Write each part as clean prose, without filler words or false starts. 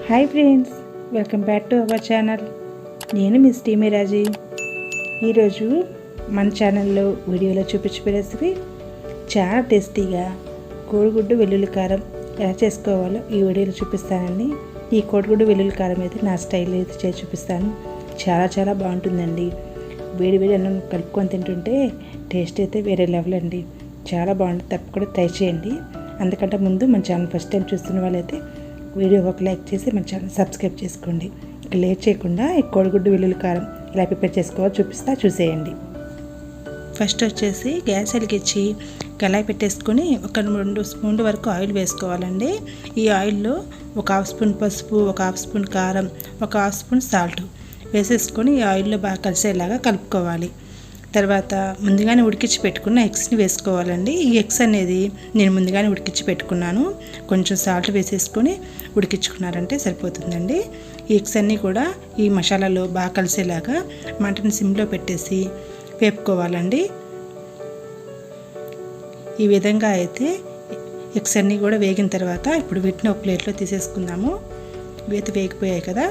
Hi friends, welcome back to our channel. నేను miss టీమీ రాజీ. ఈరోజు మన ఛానల్లో వీడియోలో చూపించే రెసిపీ చాలా టేస్టీగా కోడిగుడ్డు వెల్లుల్లి కారం ఎలా చేసుకోవాలో ఈ వీడియోలో చూపిస్తానండి. ఈ కోడిగుడ్డు వెల్లుల్లి కారం అయితే నా స్టైల్లో అయితే చేసి చూపిస్తాను. చాలా బాగుంటుందండి. వేడి వేడి అన్నం కలుపుకొని తింటుంటే టేస్ట్ అయితే వేరే లెవెల్ అండి. చాలా బాగుంటుంది. తప్పకుండా ట్రై చేయండి. అందుకంటే ముందు మన ఛానల్ ఫస్ట్ టైం చూస్తున్న వాళ్ళైతే వీడియో ఒక లైక్ చేసి మన ఛానల్ సబ్స్క్రైబ్ చేసుకోండి. లేట్ చేయకుండా ఈ కోడిగుడ్డు వెల్లుల్లి కారం ఎలా ప్రిపేర్ చేసుకోవాలో చూసేయండి. ఫస్ట్ వచ్చేసి గ్యాస్ వెలిగించి కళాయి పెట్టేసుకొని ఒక 2 స్పూన్ల వరకు ఆయిల్ వేసుకోవాలండి. ఈ ఆయిల్లో ఒక హాఫ్ స్పూన్ పసుపు, ఒక హాఫ్ స్పూన్ కారం, ఒక హాఫ్ స్పూన్ సాల్ట్ వేసేసుకొని ఈ ఆయిల్లో బాగా కలిసేలాగా కలుపుకోవాలి. తర్వాత ముందుగానే ఉడికించి పెట్టుకున్న ఎగ్స్ని వేసుకోవాలండి. ఈ ఎగ్స్ అనేది నేను ముందుగానే ఉడికించి పెట్టుకున్నాను. కొంచెం సాల్ట్ వేసేసుకొని ఉడికించుకున్నారంటే సరిపోతుందండి. ఈ ఎగ్స్ అన్నీ కూడా ఈ మసాలాలో బాగా కలిసేలాగా మంటని సిమ్లో పెట్టేసి వేపుకోవాలండి. ఈ విధంగా అయితే ఎగ్స్ అన్నీ కూడా వేగిన తర్వాత ఇప్పుడు వీటిని ఒక ప్లేట్లో తీసేసుకుందాము. వేగిపోయాయి కదా.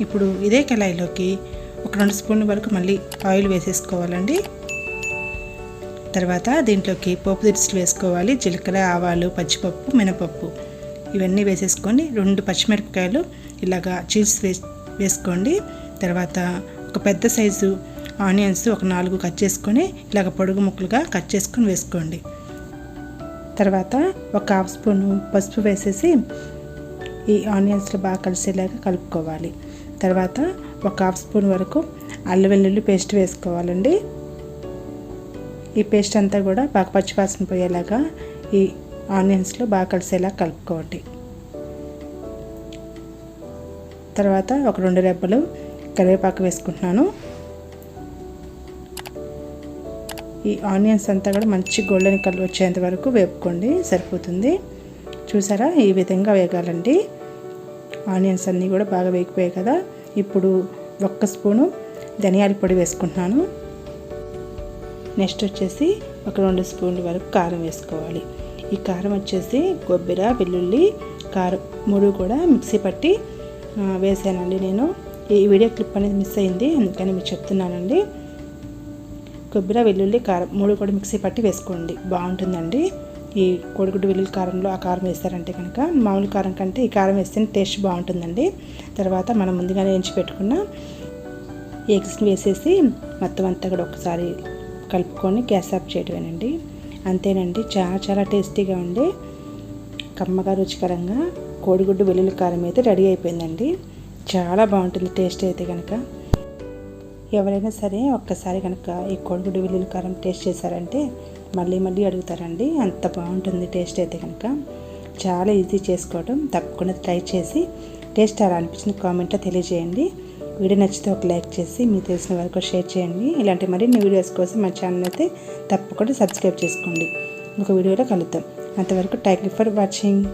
ఇప్పుడు ఇదే కళాయిలోకి ఒక 2 స్పూన్ల వరకు మళ్ళీ ఆయిల్ వేసేసుకోవాలండి. తర్వాత దీంట్లోకి పోపు దినుసులు వేసుకోవాలి. జీలకర్ర, ఆవాలు, పచ్చిపప్పు, మినపప్పు ఇవన్నీ వేసేసుకొని 2 పచ్చిమిరపకాయలు ఇలాగా చీల్స్ వేసుకోండి. తర్వాత ఒక పెద్ద సైజు ఆనియన్స్ ఒక 4 కట్ చేసుకొని ఇలాగ పొడుగు ముక్కలుగా కట్ చేసుకొని వేసుకోండి. తర్వాత ఒక హాఫ్ స్పూను పసుపు వేసేసి ఈ ఆనియన్స్లో బాగా కలిసేలాగా కలుపుకోవాలి. తర్వాత ఒక హాఫ్ స్పూన్ వరకు అల్లం వెల్లుల్లి పేస్ట్ వేసుకోవాలండి. ఈ పేస్ట్ అంతా కూడా బాగా పచ్చివాసన పోయేలాగా ఈ ఆనియన్స్లో బాగా కలిసేలా కలుపుకోండి. తర్వాత ఒక 2 రెబ్బలు కరివేపాకు వేసుకుంటున్నాను. ఈ ఆనియన్స్ అంతా కూడా మంచి గోల్డెన్ కలర్ వచ్చేంత వరకు వేపుకోండి, సరిపోతుంది. చూసారా, ఈ విధంగా వేగాలండి. ఆనియన్స్ అన్నీ కూడా బాగా వేగిపోయాయి కదా. ఇప్పుడు 1 స్పూను ధనియాల పొడి వేసుకుంటున్నాను. నెక్స్ట్ వచ్చేసి ఒక 2 స్పూన్ల వరకు కారం వేసుకోవాలి. ఈ కారం వచ్చేసి కొబ్బరి, వెల్లుల్లి, కారం 3 కూడా మిక్సీ పట్టి వేసానండి. నేను ఈ వీడియో క్లిప్ అనేది మిస్ అయింది, అందుకని మీకు చెప్తున్నానండి. కొబ్బరి, వెల్లుల్లి, కారం 3 కూడా మిక్సీ పట్టి వేసుకోండి, బాగుంటుందండి. ఈ కోడిగుడ్డు వెల్లుల్లి కారంలో ఆ కారం వేస్తారంటే కనుక మామూలు కారం కంటే ఈ కారం వేస్తేనే టేస్ట్ బాగుంటుందండి. తర్వాత మనం ముందుగానే వేయించి పెట్టుకున్న ఎగ్స్ని వేసేసి మొత్తం అంతా కూడా ఒకసారి కలుపుకొని గ్యాస్ ఆఫ్ చేయడమేనండి. అంతేనండి. చాలా టేస్టీగా ఉండే కమ్మగా రుచికరంగా కోడిగుడ్డు వెల్లుల్లి కారం అయితే రెడీ అయిపోయిందండి. చాలా బాగుంటుంది టేస్ట్ అయితే కనుక. ఎవరైనా సరే ఒక్కసారి కనుక ఈ కోడిగుడ్డు వెల్లుల్లి కారం టేస్ట్ చేశారంటే మళ్ళీ అడుగుతారండి. అంత బాగుంటుంది టేస్ట్ అయితే కనుక. చాలా ఈజీ చేసుకోవడం. తప్పకుండా ట్రై చేసి టేస్ట్ ఎలా అనిపించింది కామెంట్లో తెలియజేయండి. వీడియో నచ్చితే ఒక లైక్ చేసి మీకు తెలిసిన వరకు షేర్ చేయండి. ఇలాంటి మరిన్ని వీడియోస్ కోసం మా ఛానల్ అయితే తప్పకుండా సబ్స్క్రైబ్ చేసుకోండి. ఇంకొక వీడియోలో కలుద్దాం. అంతవరకు థ్యాంక్ యూ ఫర్ వాచింగ్.